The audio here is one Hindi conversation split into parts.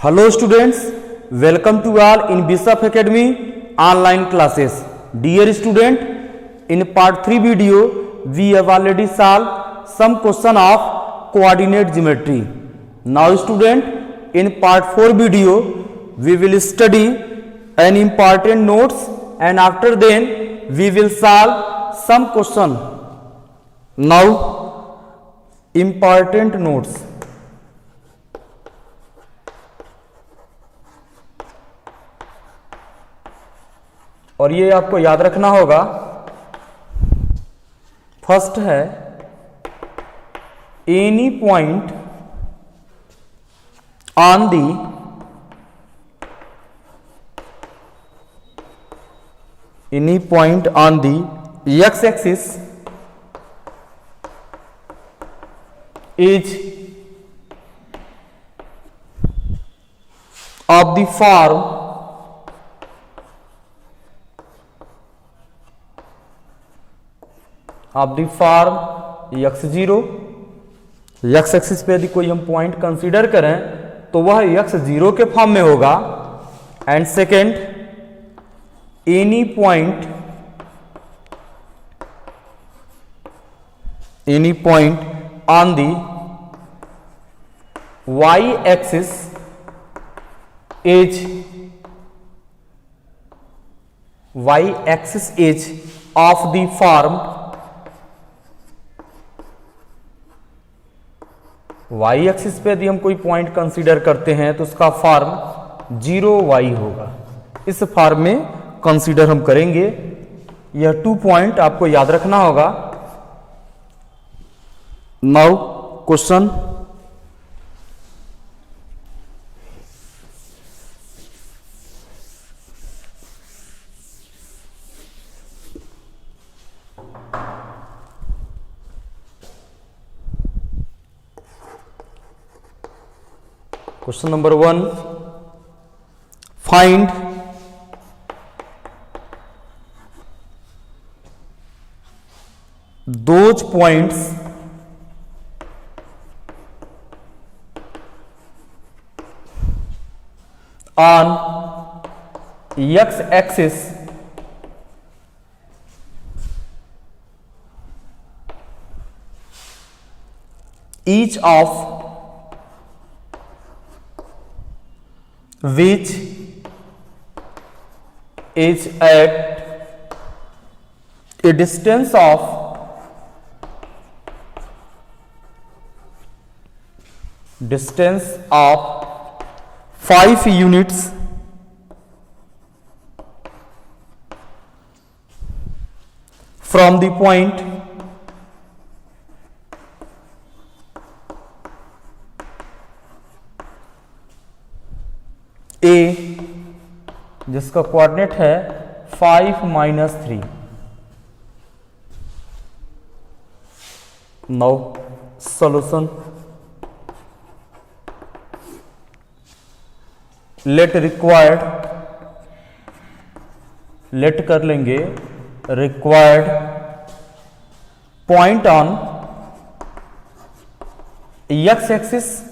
Hello students, welcome to all in Bishop Academy online classes. Dear student, in part 3 video we have already solved some question of coordinate geometry. Now student, in part 4 video we will study an important notes and after then we will solve some question. Now important notes. और ये आपको याद रखना होगा। फर्स्ट है any point on the x axis is of the form x0। x axis पे यदि कोई हम पॉइंट कंसीडर करें तो वह x0 के फॉर्म में होगा। And second, any point on the y axis is of the form y axis पे यदि हम कोई पॉइंट कंसीडर करते हैं तो उसका फॉर्म 0y होगा। इस फॉर्म में कंसीडर हम करेंगे। यह 2 पॉइंट आपको याद रखना होगा। Now question, question number 1, find those points on x axis each of which is at a distance of 5 units from the point A जिसका कोऑर्डिनेट है 5 - 3। नाउ सॉल्यूशन, लेट कर लेंगे required point on x axis.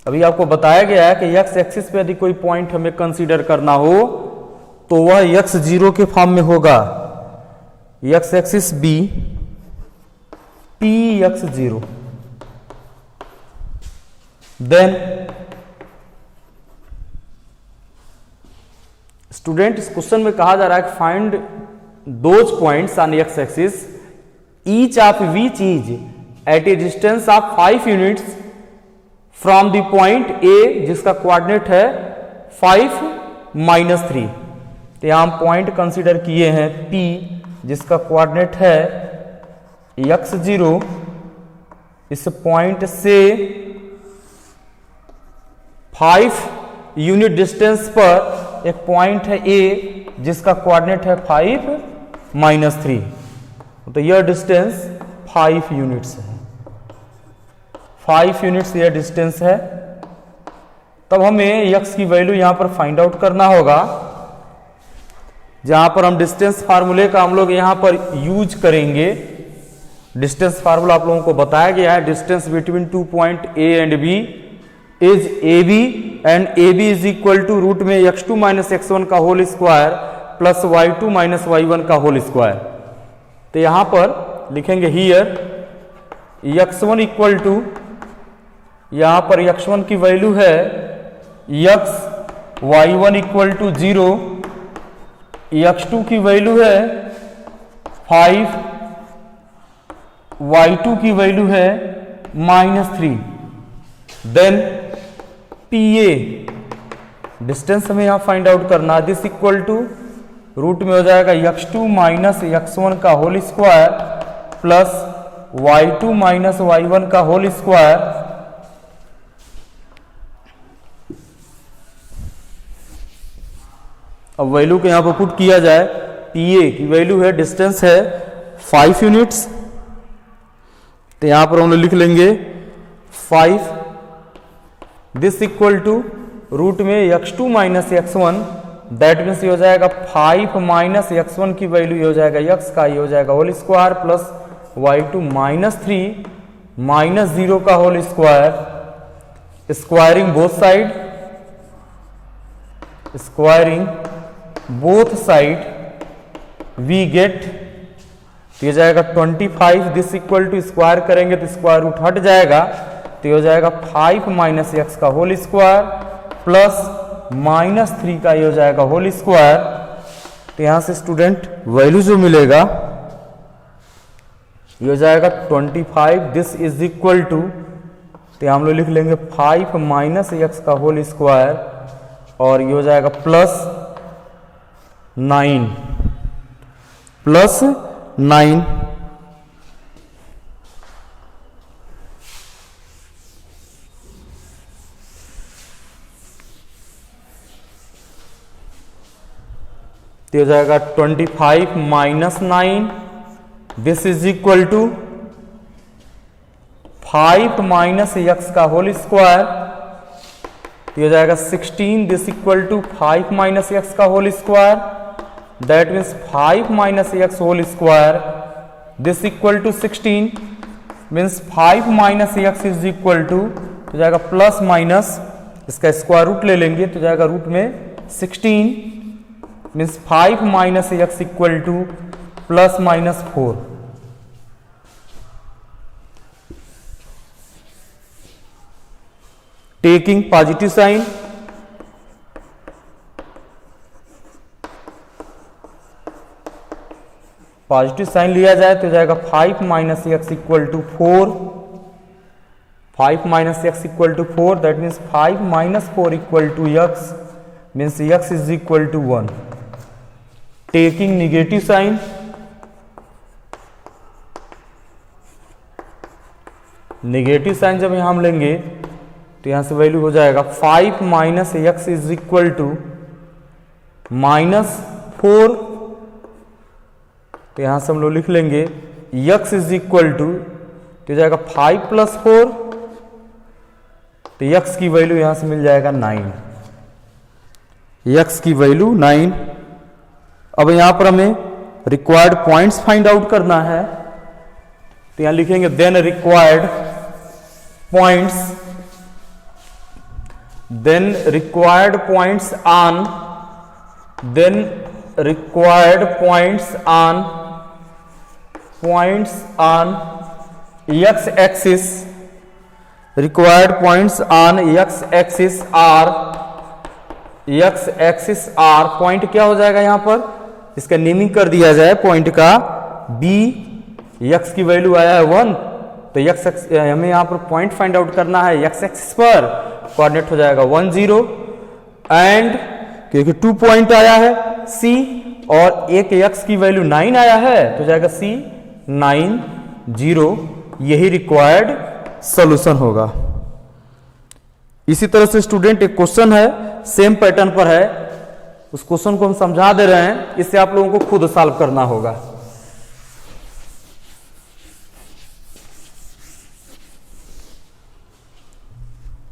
अभी आपको बताया गया है कि x एक्सिस पे यदि कोई पॉइंट हमें कंसीडर करना हो तो वह x0 के फॉर्म में होगा। x axis b px0। Then student, इस क्वेश्चन में कहा जा रहा है कि find those points on x axis each of which is at a distance of 5 units from the point A जिसका कोऑर्डिनेट है 5 - 3। तो यहां हम पॉइंट कंसीडर किए हैं P जिसका कोऑर्डिनेट है x0। इस पॉइंट से 5 यूनिट डिस्टेंस पर एक पॉइंट है A जिसका कोऑर्डिनेट है 5 - 3। तो यह डिस्टेंस 5 यूनिट्स है। 5 यूनिट्स यह डिस्टेंस है। तब हमें x की वैल्यू यहां पर फाइंड आउट करना होगा। जहां पर हम डिस्टेंस फार्मूले का हम लोग यहां पर यूज करेंगे। डिस्टेंस फार्मूला आप लोगों को बताया गया है, distance between 2 point A and B is A B and A B is equal to root में x2 माइनस x1 का whole square plus y2 minus y1 का होल स्क्वायर। तो यहां पर लिखेंगे हियर x1 इक्वल टू, यहां पर x1 की वैल्यू है x, y1 equal to 0, x2 की वैल्यू है 5, y2 की वैल्यू है -3। देन PA डिस्टेंस हमें यहां फाइंड आउट करना है। दिस इक्वल टू रूट में हो जाएगा x2 माइनस x1 का whole square plus y2 minus y1 का होल स्क्वायर। अब वैल्यू को यहां पर पुट किया जाए। PA की वैल्यू है, डिस्टेंस है 5 यूनिट्स, तो यहां पर हम लोग लिख लेंगे 5। दिस इक्वल टू रूट में x2 minus x1, that means ये हो जाएगा 5 माइनस x1 की वैल्यू हो जाएगा x का, ये हो जाएगा whole square plus y2 minus 3 minus 0 का whole square. Squaring both side, squaring both side we get, ये जाएगा 25। दिस इक्वल टू स्क्वायर करेंगे तो स्क्वायर रूट हट जाएगा, तो हो जाएगा 5 माइनस एक्स का होल स्क्वायर प्लस -3 का ये हो जाएगा होल स्क्वायर। तो यहां से स्टूडेंट वैल्यू जो मिलेगा ये हो जाएगा 25। दिस इज इक्वल टू, तो हम लोग लिख लेंगे 5 माइनस एक्स का होल स्क्वायर और ये हो जाएगा प्लस 9 प्लस 9। तो हो जाएगा 25 minus 9, this is equal to 5 minus X का होल स्क्वायर, तो हो जाएगा 16। This equal to 5 minus X का whole square, that means 5 minus X whole square. This equal to 16 means 5 minus x is equal to, तो जाएगा प्लस माइनस, इसका स्क्वायर रूट ले लेंगे तो जाएगा रूट में 16 means 5 minus x equal to plus minus 4। Taking positive sign, positive sign लिया जाए तो जाएगा 5 minus x equal to 4, 5 minus x equal to 4, that means 5 minus 4 equal to x means x is equal to 1। Taking negative sign, negative sign जब यहां हम लेंगे तो यहां से वैल्यू हो जाएगा 5 minus x is equal to -4, तो यहां से हम लोग लिख लेंगे x इज इक्वल टू, तो जाएगा 5 प्लस 4, तो x की वैल्यू यहां से मिल जाएगा 9, x की वैल्यू 9। अब यहां पर हमें रिक्वायर्ड पॉइंट्स फाइंड आउट करना है, तो यहां लिखेंगे then required points, then required points on, then required points on x axis, required points on x axis are, x axis are point क्या हो जाएगा यहां पर, इसका नेमिंग कर दिया जाए पॉइंट का b, x की वैल्यू आया है 1, तो x हमें यहां पर पॉइंट फाइंड आउट करना है x एक्सिस पर, कोऑर्डिनेट हो जाएगा 1 0 एंड क्योंकि 2 पॉइंट आया है c और एक x की वैल्यू 9 आया है तो जाएगा c 9 0, यही रिक्वायर्ड सॉल्यूशन होगा। इसी तरह से स्टूडेंट एक क्वेश्चन है सेम पैटर्न पर है, उस क्वेश्चन को हम समझा दे रहे हैं, इससे आप लोगों को खुद सॉल्व करना होगा।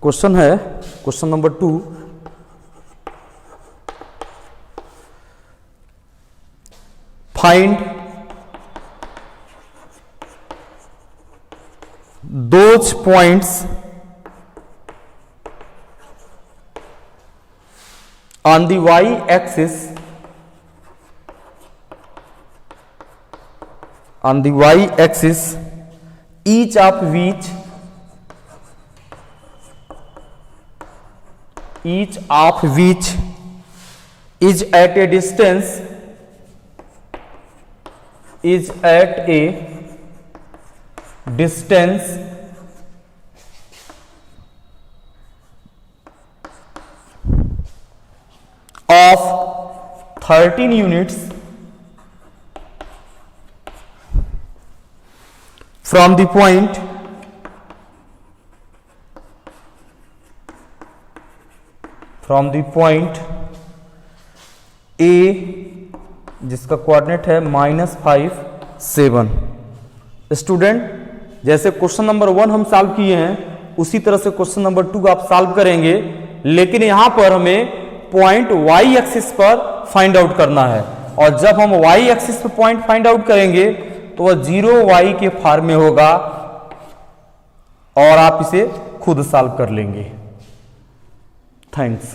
क्वेश्चन है question number 2, find those points on the y axis, on the y axis each of which is at a distance of 13 units from the point A, जिसका कोऑर्डिनेट है -5 7। स्टूडेंट, जैसे क्वेश्चन नंबर 1 हम सॉल्व किए हैं उसी तरह से क्वेश्चन नंबर 2 आप सॉल्व करेंगे, लेकिन यहां पर हमें पॉइंट y एक्सिस पर फाइंड आउट करना है, और जब हम y एक्सिस पर पॉइंट फाइंड आउट करेंगे तो वह 0y के फॉर्म में होगा और आप इसे खुद सॉल्व कर लेंगे। थैंक्स।